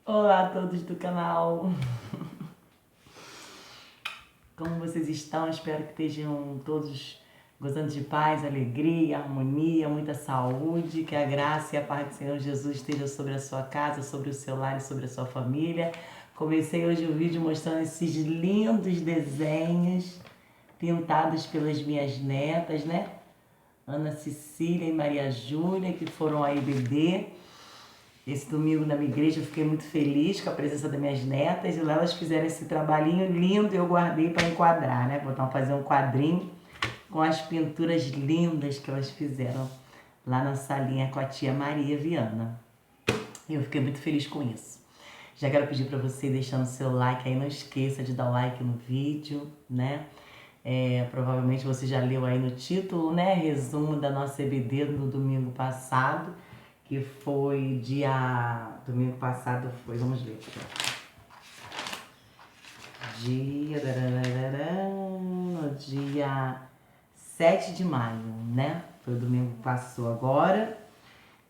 Olá a todos do canal. Como vocês estão? Espero que estejam todos gozando de paz, alegria, harmonia, muita saúde. Que a graça e a paz do Senhor Jesus esteja sobre a sua casa, sobre o seu lar e sobre a sua família. Comecei hoje o vídeo mostrando esses lindos desenhos pintados pelas minhas netas, né? Ana Cecília e Maria Júlia, que foram aí bebê. Esse domingo na minha igreja eu fiquei muito feliz com a presença das minhas netas e lá elas fizeram esse trabalhinho lindo e eu guardei para enquadrar, né? Vou fazer um quadrinho com as pinturas lindas que elas fizeram lá na salinha com a tia Maria Viana. E eu fiquei muito feliz com isso. Já quero pedir para você deixando o seu like aí, não esqueça de dar o like no vídeo, né? Provavelmente você já leu aí no título, né? Resumo da nossa EBD no domingo passado, que foi domingo passado foi, vamos ler. No dia 7 de maio, né? Foi o domingo que passou agora.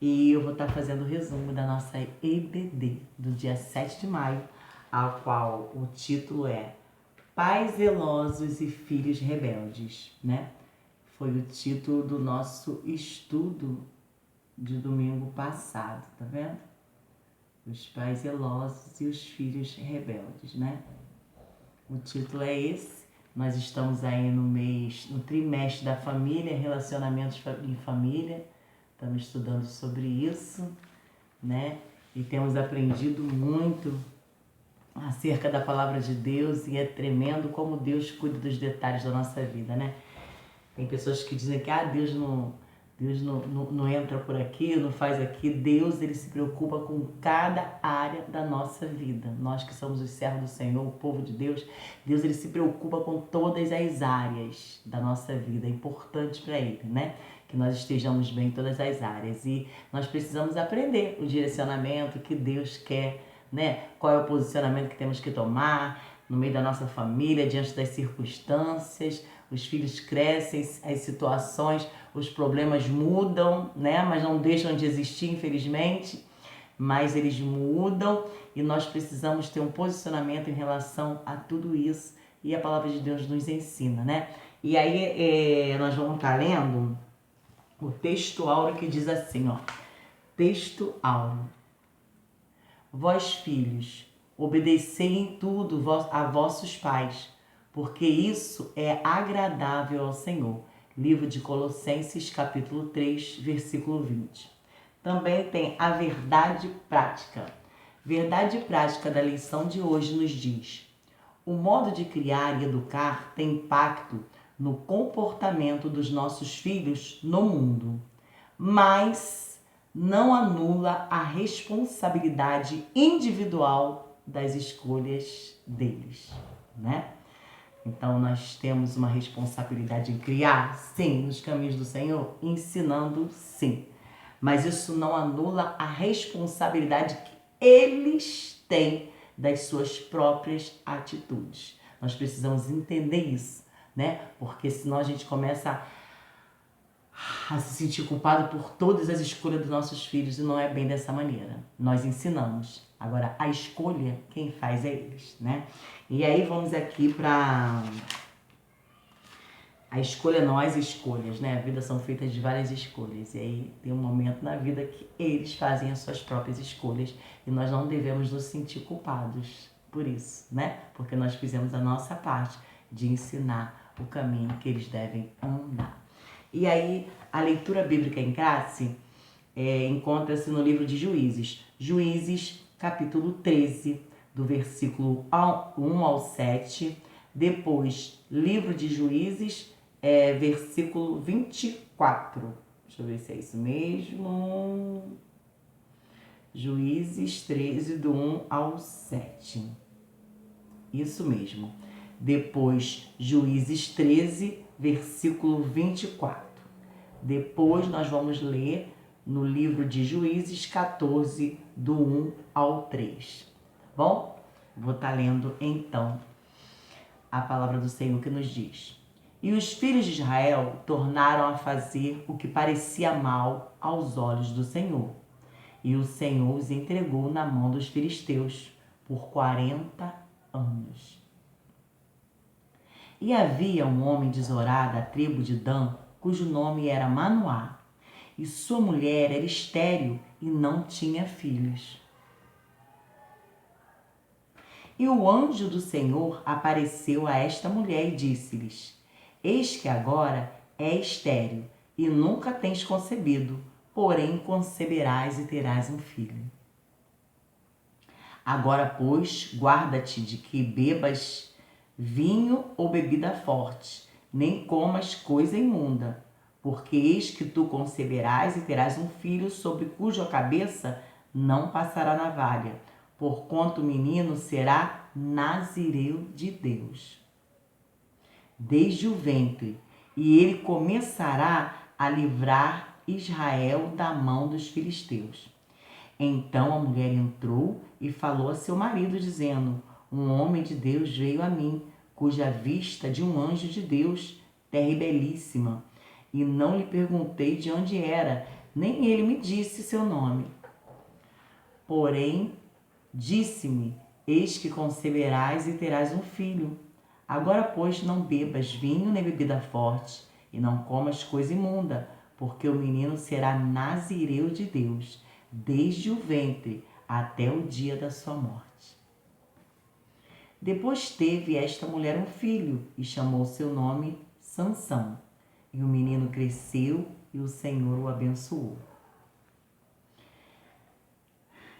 E eu vou estar fazendo o resumo da nossa EBD do dia 7 de maio, ao qual o título é Pais zelosos e filhos rebeldes, né? Foi o título do nosso estudo de domingo passado, tá vendo? Os pais zelosos e os filhos rebeldes, né? O título é esse. Nós estamos aí no trimestre da família, relacionamentos em família. Estamos estudando sobre isso, né? E temos aprendido muito acerca da palavra de Deus e é tremendo como Deus cuida dos detalhes da nossa vida, né? Tem pessoas que dizem que Deus não entra por aqui, não faz aqui. Deus, ele se preocupa com cada área da nossa vida. Nós que somos os servos do Senhor, o povo de Deus, Deus, ele se preocupa com todas as áreas da nossa vida. É importante para ele, né? Que nós estejamos bem em todas as áreas. E nós precisamos aprender o direcionamento que Deus quer, né? Qual é o posicionamento que temos que tomar no meio da nossa família, diante das circunstâncias. Os filhos crescem, as situações, os problemas mudam, né? Mas não deixam de existir, infelizmente. Mas eles mudam e nós precisamos ter um posicionamento em relação a tudo isso. E a palavra de Deus nos ensina, né? E aí nós vamos estar lendo o texto áureo que diz assim, ó. Texto áureo. Vós, filhos, obedecei em tudo a vossos pais, porque isso é agradável ao Senhor. Livro de Colossenses, capítulo 3, versículo 20. Também tem a verdade prática. Verdade prática da lição de hoje nos diz: o modo de criar e educar tem impacto no comportamento dos nossos filhos no mundo, mas não anula a responsabilidade individual das escolhas deles, né? Então nós temos uma responsabilidade em criar, sim, nos caminhos do Senhor, ensinando, sim. Mas isso não anula a responsabilidade que eles têm das suas próprias atitudes. Nós precisamos entender isso, né? Porque senão a gente começa a se sentir culpado por todas as escolhas dos nossos filhos e não é bem dessa maneira. Nós ensinamos. Agora, a escolha, quem faz é eles, né? E aí vamos aqui para a escolha, não as escolhas, né? A vida são feitas de várias escolhas. E aí tem um momento na vida que eles fazem as suas próprias escolhas e nós não devemos nos sentir culpados por isso, né? Porque nós fizemos a nossa parte de ensinar o caminho que eles devem andar. E aí, a leitura bíblica em classe encontra-se no livro de Juízes. Juízes, capítulo 13, do versículo 1 ao 7. Depois, livro de Juízes, versículo 24. Deixa eu ver se é isso mesmo. Juízes 13, do 1 ao 7. Isso mesmo. Depois, Juízes 13, versículo 24. Depois nós vamos ler no livro de Juízes 14, do 1 ao 3. Bom, vou estar lendo então a palavra do Senhor que nos diz: e os filhos de Israel tornaram a fazer o que parecia mal aos olhos do Senhor. e o Senhor os entregou na mão dos filisteus por 40 anos. E havia um homem de Zorá, da tribo de Dan, cujo nome era Manoá, e sua mulher era estéril e não tinha filhos. E o anjo do Senhor apareceu a esta mulher e disse-lhes: Eis que agora é estéril e nunca tens concebido, porém conceberás e terás um filho. Agora, pois, guarda-te de que bebas vinho ou bebida forte, nem comas coisa imunda, porque eis que tu conceberás e terás um filho sobre cuja cabeça não passará navalha, porquanto o menino será nazireu de Deus desde o ventre, e ele começará a livrar Israel da mão dos filisteus. Então a mulher entrou e falou a seu marido, dizendo: Um homem de Deus veio a mim, cuja vista de um anjo de Deus, terra belíssima, e não lhe perguntei de onde era, nem ele me disse seu nome. Porém, disse-me: Eis que conceberás e terás um filho. Agora, pois, não bebas vinho nem bebida forte, e não comas coisa imunda, porque o menino será nazireu de Deus, desde o ventre até o dia da sua morte. Depois teve esta mulher um filho, e chamou seu nome Sansão. E o menino cresceu, e o Senhor o abençoou.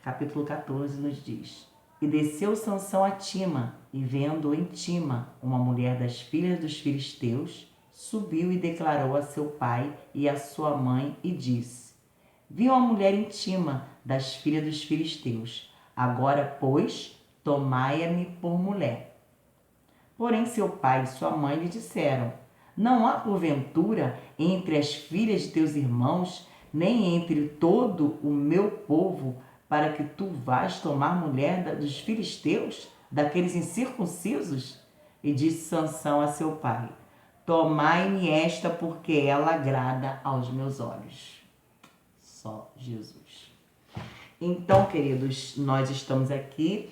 Capítulo 14 nos diz: E desceu Sansão a Tima, e vendo em Tima uma mulher das filhas dos filisteus, subiu e declarou a seu pai e a sua mãe, e disse: Vi uma mulher em Tima das filhas dos filisteus, agora, pois, tomai-a-me por mulher. Porém seu pai e sua mãe lhe disseram: Não há porventura entre as filhas de teus irmãos, nem entre todo o meu povo, para que tu vás tomar mulher dos filisteus, daqueles incircuncisos? E disse Sansão a seu pai: Tomai-me esta, porque ela agrada aos meus olhos. Só Jesus. Então, queridos, nós estamos aqui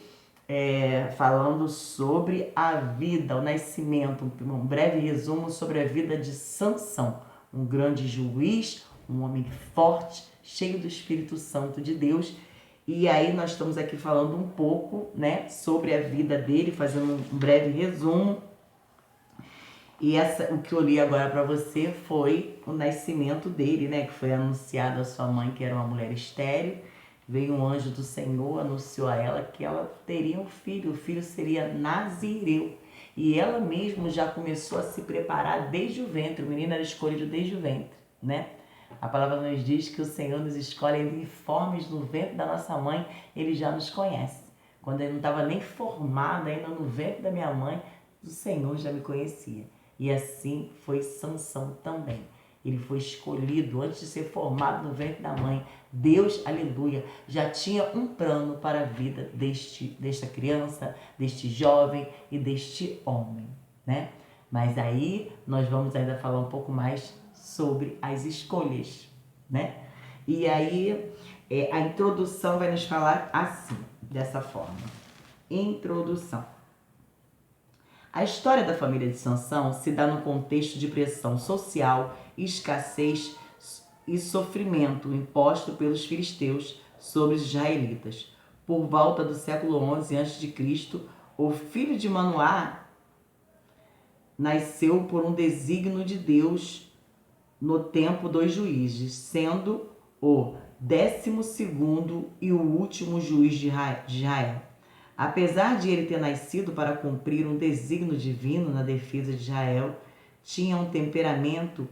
falando sobre a vida, o nascimento, um breve resumo sobre a vida de Sansão, um grande juiz, um homem forte, cheio do Espírito Santo de Deus. E aí nós estamos aqui falando um pouco, né, sobre a vida dele, fazendo um breve resumo. E o que eu li agora para você foi o nascimento dele, né, que foi anunciado à sua mãe que era uma mulher estéril. Veio um anjo do Senhor, anunciou a ela que ela teria um filho, o filho seria nazireu. E ela mesma já começou a se preparar desde o ventre, o menino era escolhido desde o ventre, né? A palavra nos diz que o Senhor nos escolhe ainda informes no ventre da nossa mãe, ele já nos conhece. Quando ele não estava nem formado ainda no ventre da minha mãe, o Senhor já me conhecia. E assim foi Sansão também. Ele foi escolhido antes de ser formado no ventre da mãe. Deus, aleluia, já tinha um plano para a vida desta criança, deste jovem e deste homem, né? Mas aí nós vamos ainda falar um pouco mais sobre as escolhas, né? E aí a introdução vai nos falar assim, dessa forma. Introdução. A história da família de Sansão se dá no contexto de pressão social, escassez e sofrimento imposto pelos filisteus sobre os israelitas. Por volta do século XI a.C., o filho de Manoá nasceu por um desígnio de Deus no tempo dos juízes, sendo o 12º e o último juiz de Israel. Apesar de ele ter nascido para cumprir um desígnio divino na defesa de Israel, tinha um temperamento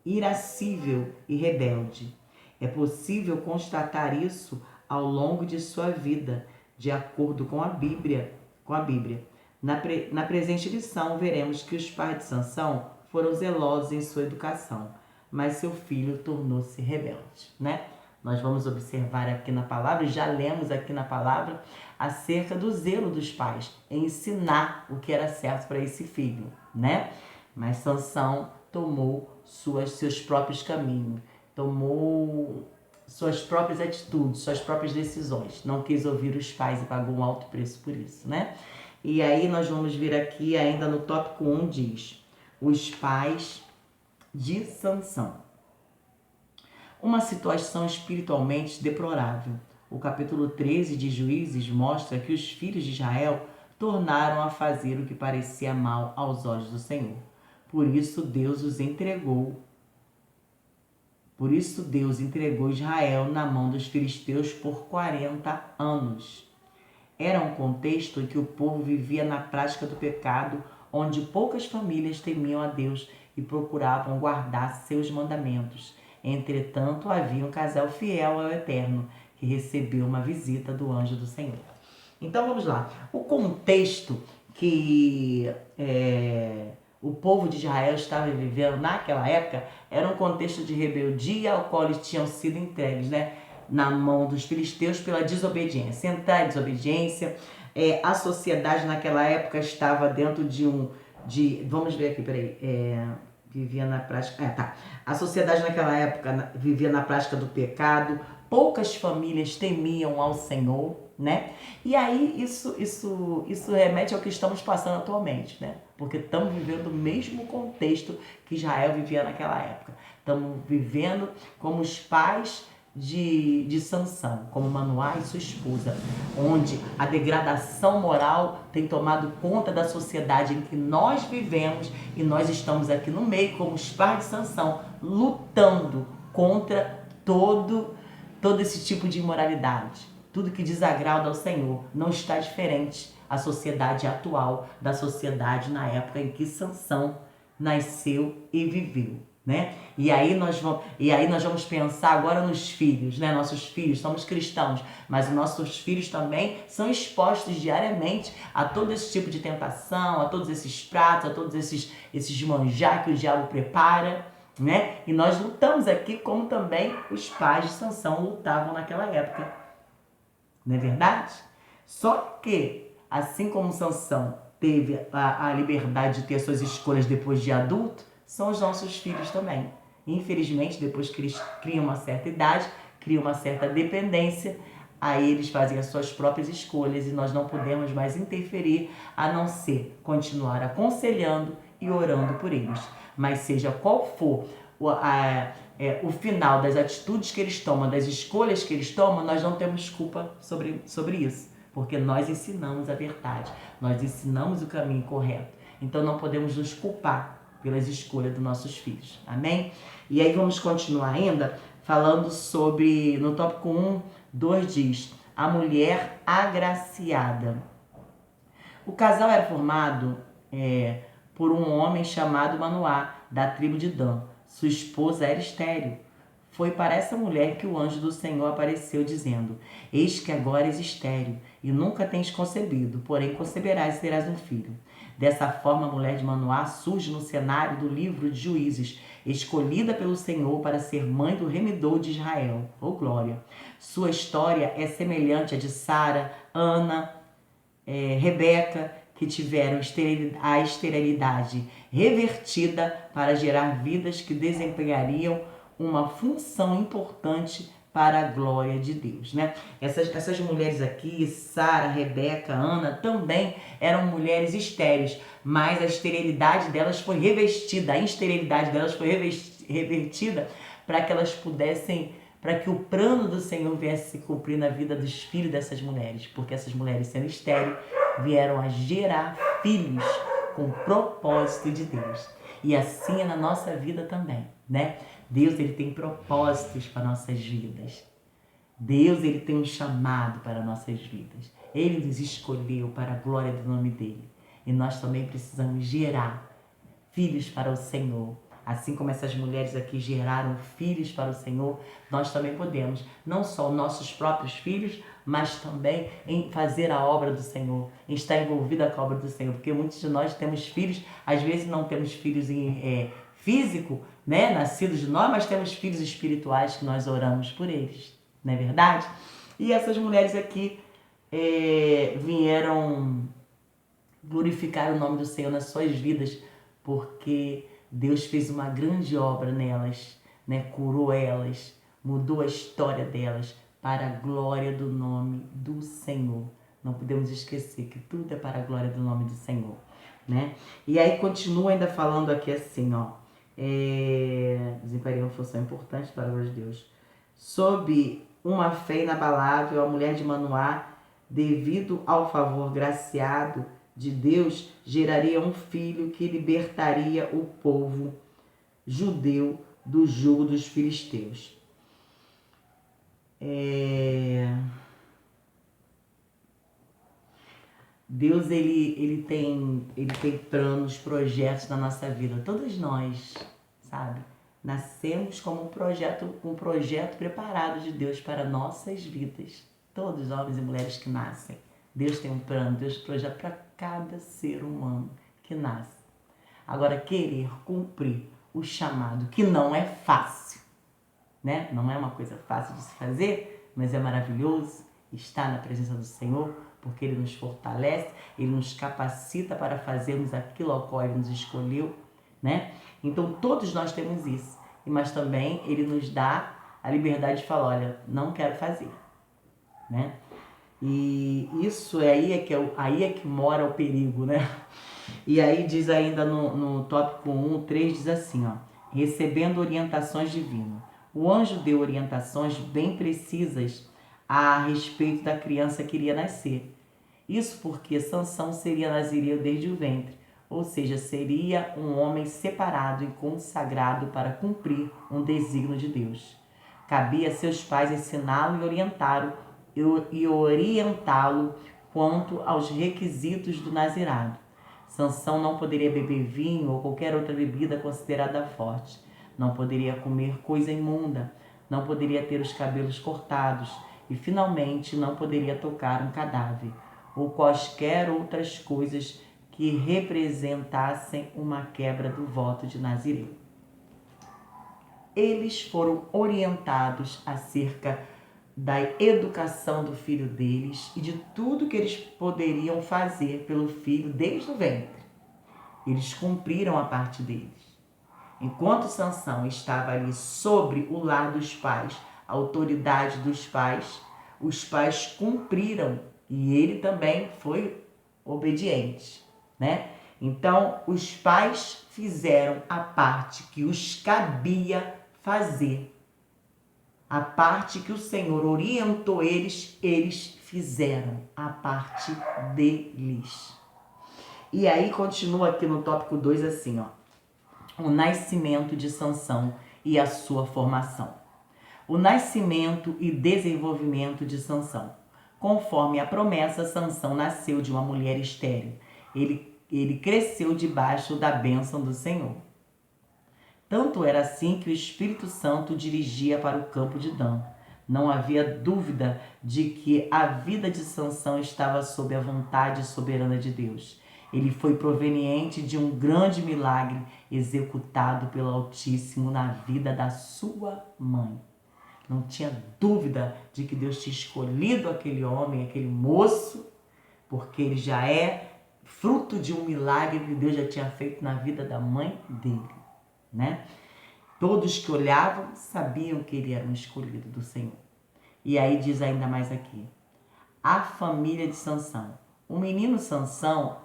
irascível e rebelde. É possível constatar isso ao longo de sua vida, de acordo com a Bíblia. Na presente lição, veremos que os pais de Sansão foram zelosos em sua educação, mas seu filho tornou-se rebelde, né? Nós vamos observar aqui na palavra, já lemos aqui na palavra, acerca do zelo dos pais em ensinar o que era certo para esse filho, né? Mas Sansão tomou seus próprios caminhos, tomou suas próprias atitudes, suas próprias decisões. Não quis ouvir os pais e pagou um alto preço por isso, né? E aí nós vamos vir aqui ainda no tópico 1, diz: os pais de Sansão. Uma situação espiritualmente deplorável. O capítulo 13 de Juízes mostra que os filhos de Israel tornaram a fazer o que parecia mal aos olhos do Senhor. Por isso Deus entregou Israel na mão dos filisteus por 40 anos. Era um contexto em que o povo vivia na prática do pecado, onde poucas famílias temiam a Deus e procuravam guardar seus mandamentos. Entretanto, havia um casal fiel ao Eterno, que recebeu uma visita do anjo do Senhor. Então vamos lá. O contexto que o povo de Israel estava vivendo naquela época era um contexto de rebeldia ao qual eles tinham sido entregues, né, na mão dos filisteus pela desobediência. Entrar em desobediência. A sociedade naquela época estava dentro vamos ver aqui, peraí. Vivia na prática. A sociedade naquela época vivia na prática do pecado, poucas famílias temiam ao Senhor, né? E aí isso remete ao que estamos passando atualmente, né? Porque estamos vivendo o mesmo contexto que Israel vivia naquela época. Estamos vivendo como os pais de Sansão, como Manoá e sua esposa, onde a degradação moral tem tomado conta da sociedade em que nós vivemos, e nós estamos aqui no meio como os pais de Sansão, lutando contra todo esse tipo de imoralidade. Tudo que desagrada ao Senhor. Não está diferente a sociedade atual da sociedade na época em que Sansão nasceu e viveu, né? E aí nós vamos pensar agora nos filhos, né? Nossos filhos, somos cristãos, mas os nossos filhos também são expostos diariamente a todo esse tipo de tentação, a todos esses pratos, a todos esses manjar que o diabo prepara, né? E nós lutamos aqui como também os pais de Sansão lutavam naquela época. Não é verdade? Só que, assim como Sansão teve a liberdade de ter suas escolhas depois de adulto, são os nossos filhos também. Infelizmente, depois que eles criam uma certa idade, criam uma certa dependência, aí eles fazem as suas próprias escolhas e nós não podemos mais interferir, a não ser continuar aconselhando e orando por eles. Mas seja qual for o final das atitudes que eles tomam, das escolhas que eles tomam, nós não temos culpa sobre isso, porque nós ensinamos a verdade, nós ensinamos o caminho correto. Então não podemos nos culpar pelas escolhas dos nossos filhos. Amém? E aí vamos continuar ainda falando sobre, no tópico 1, 2 diz: a mulher agraciada. O casal era formado por um homem chamado Manoá, da tribo de Dan. Sua esposa era estéril. Foi para essa mulher que o anjo do Senhor apareceu, dizendo: eis que agora és estéril, e nunca tens concebido, porém conceberás e terás um filho. Dessa forma, a mulher de Manoá surge no cenário do livro de Juízes, escolhida pelo Senhor para ser mãe do remidor de Israel. Oh, glória! Sua história é semelhante à de Sara, Ana, Rebeca, que tiveram a esterilidade revertida para gerar vidas que desempenhariam uma função importante para a glória de Deus, né? Essas mulheres aqui, Sara, Rebeca, Ana, também eram mulheres estéreis, mas a esterilidade delas foi revestida, a esterilidade delas foi revertida para que elas pudessem, para que o plano do Senhor viesse se cumprir na vida dos filhos dessas mulheres, porque essas mulheres, sendo estéreis, vieram a gerar filhos com o propósito de Deus. E assim é na nossa vida também, né? Deus, ele tem propósitos para nossas vidas. Deus, ele tem um chamado para nossas vidas. Ele nos escolheu para a glória do nome dele. E nós também precisamos gerar filhos para o Senhor. Assim como essas mulheres aqui geraram filhos para o Senhor, nós também podemos, não só nossos próprios filhos, mas também em fazer a obra do Senhor, em estar envolvida com a obra do Senhor. Porque muitos de nós temos filhos, às vezes não temos filhos físico, né, nascidos de nós, mas temos filhos espirituais que nós oramos por eles, não é verdade? E essas mulheres aqui vieram glorificar o nome do Senhor nas suas vidas, porque Deus fez uma grande obra nelas, né? Curou elas, mudou a história delas para a glória do nome do Senhor. Não podemos esquecer que tudo é para a glória do nome do Senhor, né? E aí continua ainda falando aqui assim, ó. Desempenhou uma função importante para a glória de Deus. Sob uma fé inabalável, a mulher de Manoá, devido ao favor graciado de Deus, geraria um filho que libertaria o povo judeu do jugo dos filisteus. Deus, ele tem planos, projetos na nossa vida. Todos nós, sabe? Nascemos como um projeto preparado de Deus para nossas vidas. Todos os homens e mulheres que nascem. Deus tem um plano, Deus tem um projeto para cada ser humano que nasce. Agora, querer cumprir o chamado, que não é fácil, né? Não é uma coisa fácil de se fazer, mas é maravilhoso estar na presença do Senhor, porque Ele nos fortalece, Ele nos capacita para fazermos aquilo ao qual Ele nos escolheu, né? Então, todos nós temos isso, mas também Ele nos dá a liberdade de falar, olha, não quero fazer, né? E isso aí é que mora o perigo, né? E aí diz ainda no tópico 1:3, diz assim, ó, recebendo orientações divinas. O anjo deu orientações bem precisas a respeito da criança que iria nascer. Isso porque Sansão seria nazireu desde o ventre, ou seja, seria um homem separado e consagrado para cumprir um desígnio de Deus. Cabia a seus pais ensiná-lo e orientá-lo quanto aos requisitos do nazirado. Sansão não poderia beber vinho ou qualquer outra bebida considerada forte. Não poderia comer coisa imunda. Não poderia ter os cabelos cortados. E, finalmente, não poderia tocar um cadáver ou quaisquer outras coisas que representassem uma quebra do voto de Nazireu. Eles foram orientados acerca da educação do filho deles e de tudo que eles poderiam fazer pelo filho desde o ventre. Eles cumpriram a parte deles. Enquanto Sansão estava ali sobre o lar dos pais, a autoridade dos pais, os pais cumpriram e ele também foi obediente, né? Então, os pais fizeram a parte que os cabia fazer. A parte que o Senhor orientou eles, eles fizeram a parte deles. E aí continua aqui no tópico 2 assim, ó. O nascimento de Sansão e a sua formação. O nascimento e desenvolvimento de Sansão. Conforme a promessa, Sansão nasceu de uma mulher estéril. Ele cresceu debaixo da bênção do Senhor. Tanto era assim que o Espírito Santo o dirigia para o campo de Dan. Não havia dúvida de que a vida de Sansão estava sob a vontade soberana de Deus. Ele foi proveniente de um grande milagre executado pelo Altíssimo na vida da sua mãe. Não tinha dúvida de que Deus tinha escolhido aquele homem, aquele moço, porque ele já é fruto de um milagre que Deus já tinha feito na vida da mãe dele, né? Todos que olhavam sabiam que ele era um escolhido do Senhor. E aí diz ainda mais aqui, a família de Sansão. O menino Sansão,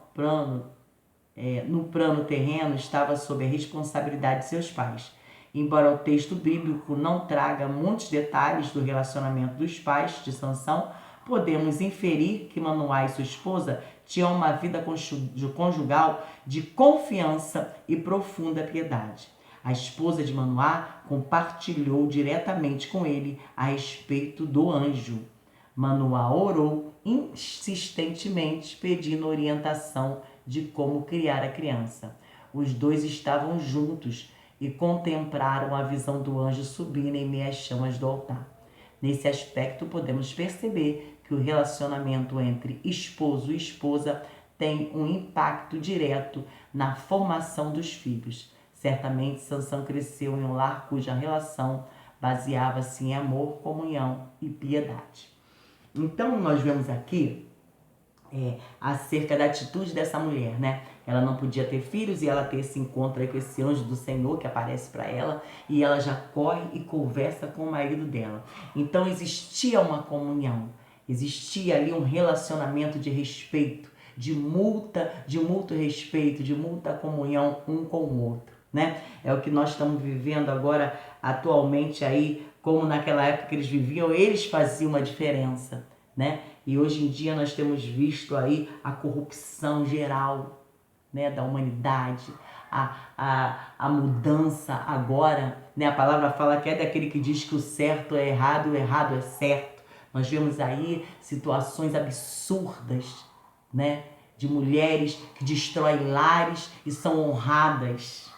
no plano terreno, estava sob a responsabilidade de seus pais. Embora o texto bíblico não traga muitos detalhes do relacionamento dos pais de Sansão, podemos inferir que Manoá e sua esposa tinham uma vida conjugal de confiança e profunda piedade. A esposa de Manoá compartilhou diretamente com ele a respeito do anjo. Manoá orou insistentemente, pedindo orientação de como criar a criança. Os dois estavam juntos e contemplaram a visão do anjo subindo em meio às chamas do altar. Nesse aspecto, podemos perceber que o relacionamento entre esposo e esposa tem um impacto direto na formação dos filhos. Certamente, Sansão cresceu em um lar cuja relação baseava-se em amor, comunhão e piedade. Então, nós vemos aqui acerca da atitude dessa mulher, né? Ela não podia ter filhos e ela tem esse encontro aí com esse anjo do Senhor que aparece para ela e ela já corre e conversa com o marido dela. Então existia uma comunhão, existia ali um relacionamento de respeito, de mútuo respeito, de mútua comunhão um com o outro, né? É o que nós estamos vivendo agora atualmente aí, como naquela época que eles viviam, eles faziam uma diferença, né? E hoje em dia nós temos visto aí a corrupção geral, né, da humanidade, a mudança agora, né? A palavra fala que é daquele que diz que o certo é errado e o errado é certo. Nós vemos aí situações absurdas, né, de mulheres que destroem lares e são honradas.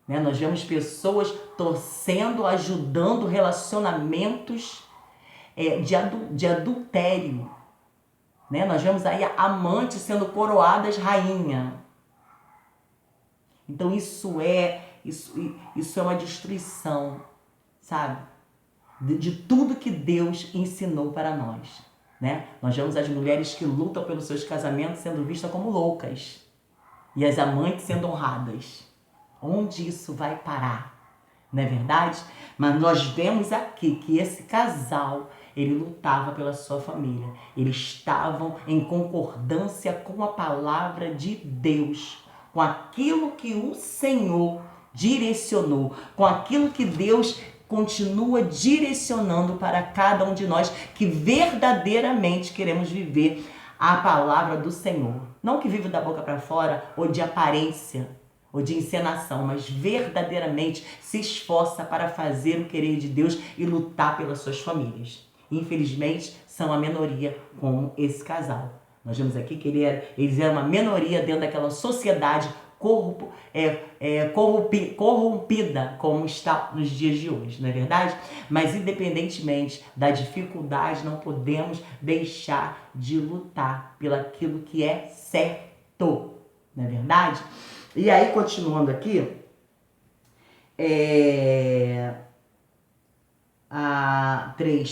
Né? Nós vemos pessoas torcendo, ajudando relacionamentos de adultério. Né? Nós vemos aí amantes sendo coroadas rainha. Então isso é uma destruição, sabe? De tudo que Deus ensinou para nós. Né? Nós vemos as mulheres que lutam pelos seus casamentos sendo vistas como loucas. E as amantes sendo honradas. Onde isso vai parar? Não é verdade? Mas nós vemos aqui que esse casal, ele lutava pela sua família. Eles estavam em concordância com a palavra de Deus, com aquilo que o Senhor direcionou, com aquilo que Deus continua direcionando para cada um de nós que verdadeiramente queremos viver a palavra do Senhor. Não que vive da boca para fora ou de aparência, ou de encenação, mas verdadeiramente se esforça para fazer o querer de Deus e lutar pelas suas famílias. Infelizmente, são a minoria como esse casal. Nós vemos aqui que eles eram uma minoria dentro daquela sociedade corrompida como está nos dias de hoje, não é verdade? Mas independentemente da dificuldade, não podemos deixar de lutar pelo aquilo que é certo, não é verdade? E aí, continuando aqui,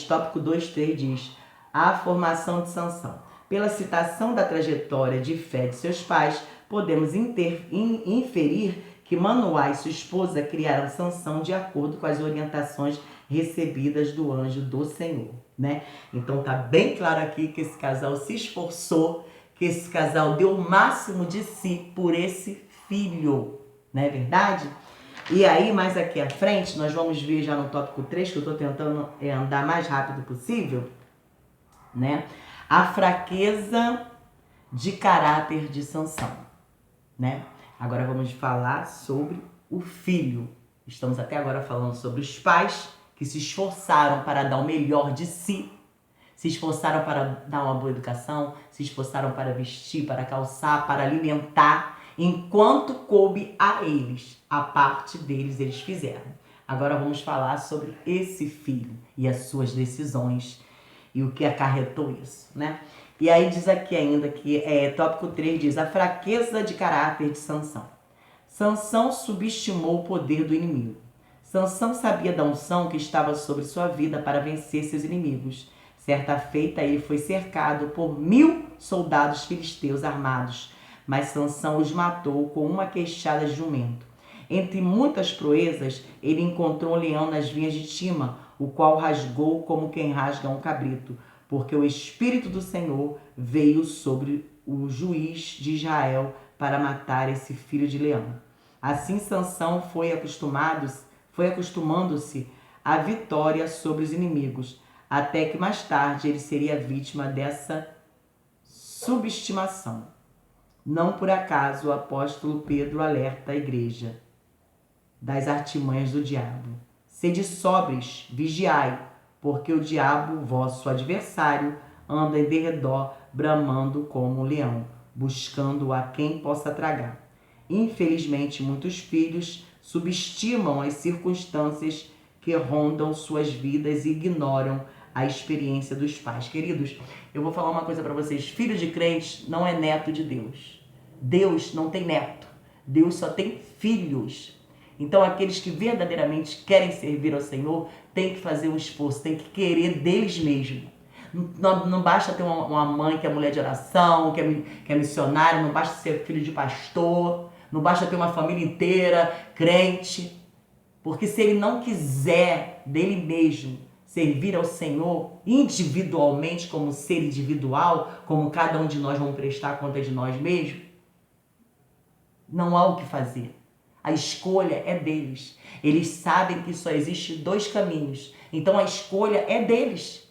tópico 2.3 diz: a formação de Sansão. Pela citação da trajetória de fé de seus pais, podemos inferir que Manoá e sua esposa criaram Sansão de acordo com as orientações recebidas do anjo do Senhor, né? Então tá bem claro aqui que esse casal se esforçou, que esse casal deu o máximo de si por esse filho, não é verdade? E aí, mais aqui à frente, nós vamos ver já no tópico 3, que eu estou tentando andar mais rápido possível, né? A fraqueza de caráter de Sansão, né? Agora vamos falar sobre o filho. Estamos até agora falando sobre os pais que se esforçaram para dar o melhor de si, se esforçaram para dar uma boa educação, se esforçaram para vestir, para calçar, para alimentar, enquanto coube a eles, a parte deles eles fizeram. Agora vamos falar sobre esse filho e as suas decisões e o que acarretou isso, né? E aí diz aqui ainda que, tópico 3 diz, a fraqueza de caráter de Sansão. Sansão subestimou o poder do inimigo. Sansão sabia da unção que estava sobre sua vida para vencer seus inimigos. Certa feita ele foi cercado por 1000 soldados filisteus armados, mas Sansão os matou com uma queixada de jumento. Entre muitas proezas, ele encontrou um leão nas vinhas de Tima, o qual rasgou como quem rasga um cabrito, porque o Espírito do Senhor veio sobre o juiz de Israel para matar esse filho de leão. Assim Sansão foi acostumando-se à vitória sobre os inimigos, até que mais tarde ele seria vítima dessa subestimação. Não por acaso o apóstolo Pedro alerta a igreja das artimanhas do diabo. Sede sóbrios, vigiai, porque o diabo, vosso adversário, anda em derredor, bramando como um leão, buscando a quem possa tragar. Infelizmente, muitos filhos subestimam as circunstâncias que rondam suas vidas e ignoram a experiência dos pais. Queridos, eu vou falar uma coisa para vocês. Filho de crente não é neto de Deus. Deus não tem neto. Deus só tem filhos. Então, aqueles que verdadeiramente querem servir ao Senhor têm que fazer um esforço, têm que querer deles mesmos. Não basta ter uma mãe que é mulher de oração, que é missionária, não basta ser filho de pastor, não basta ter uma família inteira crente. Porque se ele não quiser dele mesmo servir ao Senhor individualmente, como ser individual, como cada um de nós vamos prestar conta de nós mesmos, não há o que fazer. A escolha é deles. Eles sabem que só existe 2 caminhos. Então a escolha é deles.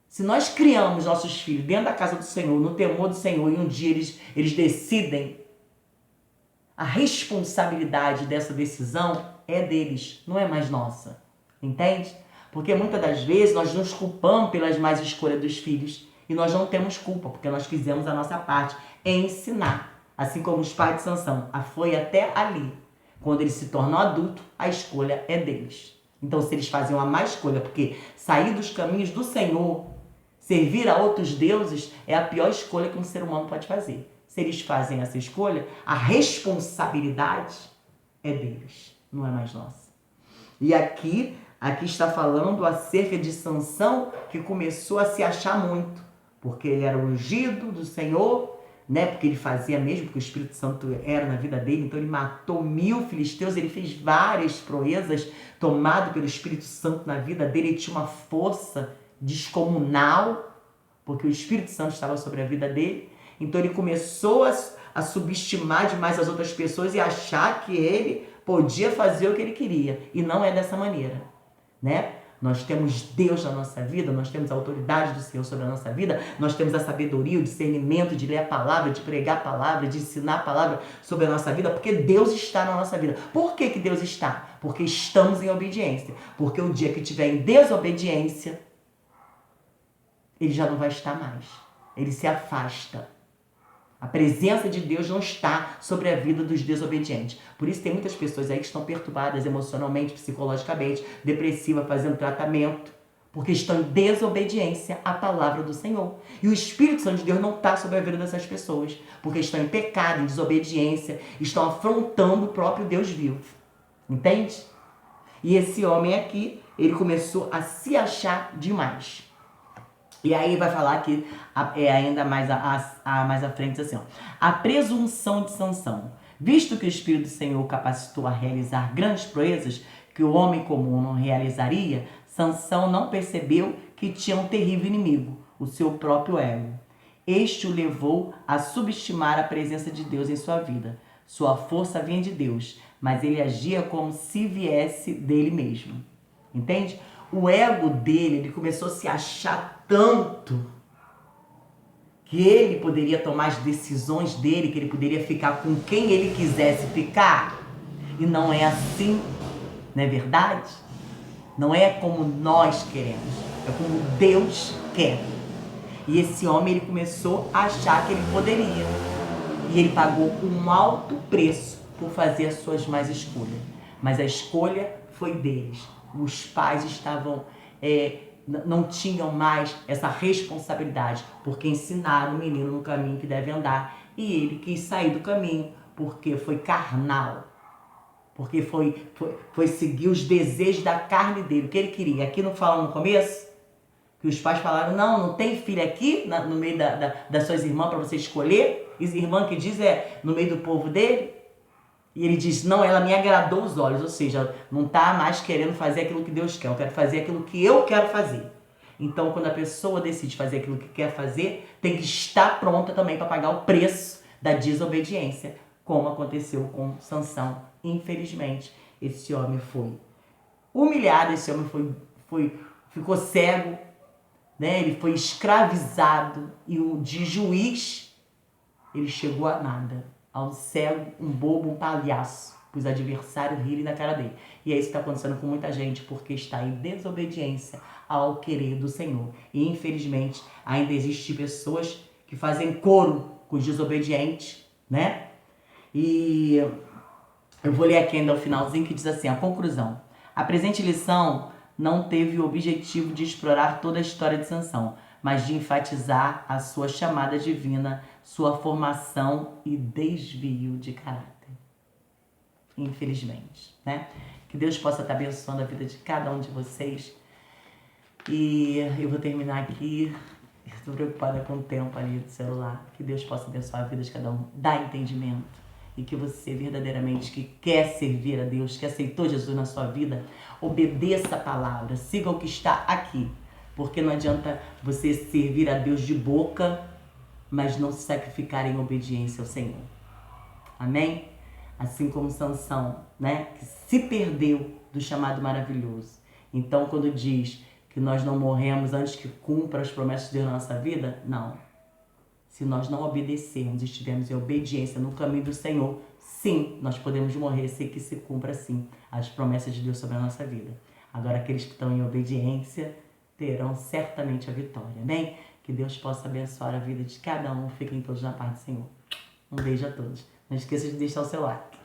Se nós criamos nossos filhos dentro da casa do Senhor, no temor do Senhor, e um dia eles decidem, a responsabilidade dessa decisão é deles, não é mais nossa. Entende? Porque muitas das vezes nós nos culpamos pelas más escolhas dos filhos e nós não temos culpa, porque nós fizemos a nossa parte em ensinar. Assim como os pais de Sansão, foi até ali. Quando ele se tornou adulto, a escolha é deles. Então, se eles faziam a má escolha, porque sair dos caminhos do Senhor, servir a outros deuses, é a pior escolha que um ser humano pode fazer. Se eles fazem essa escolha, a responsabilidade é deles, não é mais nossa. E aqui está falando acerca de Sansão, que começou a se achar muito, porque ele era ungido do Senhor, né? Porque ele fazia mesmo, porque o Espírito Santo era na vida dele, então ele matou 1000 filisteus, ele fez várias proezas, tomado pelo Espírito Santo na vida dele, ele tinha uma força descomunal, porque o Espírito Santo estava sobre a vida dele. Então ele começou a subestimar demais as outras pessoas e achar que ele podia fazer o que ele queria. E não é dessa maneira, né? Nós temos Deus na nossa vida, nós temos a autoridade do Senhor sobre a nossa vida, nós temos a sabedoria, o discernimento de ler a palavra, de pregar a palavra, de ensinar a palavra sobre a nossa vida, porque Deus está na nossa vida. Por que que Deus está? Porque estamos em obediência. Porque o dia que tiver em desobediência, ele já não vai estar mais. Ele se afasta. A presença de Deus não está sobre a vida dos desobedientes. Por isso tem muitas pessoas aí que estão perturbadas emocionalmente, psicologicamente, depressivas, fazendo tratamento, porque estão em desobediência à palavra do Senhor. E o Espírito Santo de Deus não está sobre a vida dessas pessoas, porque estão em pecado, em desobediência, estão afrontando o próprio Deus vivo. Entende? E esse homem aqui, ele começou a se achar demais. E aí vai falar que ainda mais mais à frente assim, ó. A presunção de Sansão. Visto que o Espírito do Senhor o capacitou a realizar grandes proezas que o homem comum não realizaria, Sansão não percebeu que tinha um terrível inimigo, o seu próprio ego. Este o levou a subestimar a presença de Deus em sua vida. Sua força vinha de Deus, mas ele agia como se viesse dele mesmo. Entende? O ego dele, ele começou a se achar tanto que ele poderia tomar as decisões dele, que ele poderia ficar com quem ele quisesse ficar. E não é assim, não é verdade? Não é como nós queremos, é como Deus quer. E esse homem, ele começou a achar que ele poderia. E ele pagou um alto preço por fazer as suas más escolhas. Mas a escolha foi deles. Os pais estavam, não tinham mais essa responsabilidade, porque ensinaram o menino no caminho que deve andar. E ele quis sair do caminho, porque foi carnal. Porque foi seguir os desejos da carne dele, o que ele queria. Aqui não fala no começo? Que os pais falaram, não tem filho aqui no meio das suas irmãs para você escolher. E a irmã que diz no meio do povo dele. E ele diz, não, ela me agradou os olhos. Ou seja, não está mais querendo fazer aquilo que Deus quer. Eu quero fazer aquilo que eu quero fazer. Então, quando a pessoa decide fazer aquilo que quer fazer, tem que estar pronta também para pagar o preço da desobediência. Como aconteceu com Sansão. Infelizmente, esse homem foi humilhado, esse homem ficou cego, né? Ele foi escravizado e de juiz ele chegou a nada, ao cego, um bobo, um palhaço, para os adversários rirem na cara dele. E é isso que está acontecendo com muita gente, porque está em desobediência ao querer do Senhor. E infelizmente ainda existem pessoas que fazem coro com os desobedientes, né? E eu vou ler aqui ainda o finalzinho que diz assim, a conclusão. A presente lição não teve o objetivo de explorar toda a história de Sansão, mas de enfatizar a sua chamada divina, sua formação e desvio de caráter. Infelizmente, né? Que Deus possa estar abençoando a vida de cada um de vocês, E eu vou terminar aqui. Estou preocupada com o tempo ali do celular. Que Deus possa abençoar a vida de cada um, dar entendimento. E que você verdadeiramente que quer servir a Deus, que aceitou Jesus na sua vida, obedeça a palavra, siga o que está aqui. Porque não adianta você servir a Deus de boca, mas não se sacrificar em obediência ao Senhor. Amém? Assim como Sansão, né? Que se perdeu do chamado maravilhoso. Então, quando diz que nós não morremos antes que cumpra as promessas de Deus na nossa vida, não. Se nós não obedecermos, estivermos em obediência no caminho do Senhor, sim, nós podemos morrer sem que se cumpra, sim, as promessas de Deus sobre a nossa vida. Agora, aqueles que estão em obediência terão certamente a vitória, amém? Que Deus possa abençoar a vida de cada um. Fiquem todos na paz do Senhor. Um beijo a todos. Não esqueça de deixar o seu like.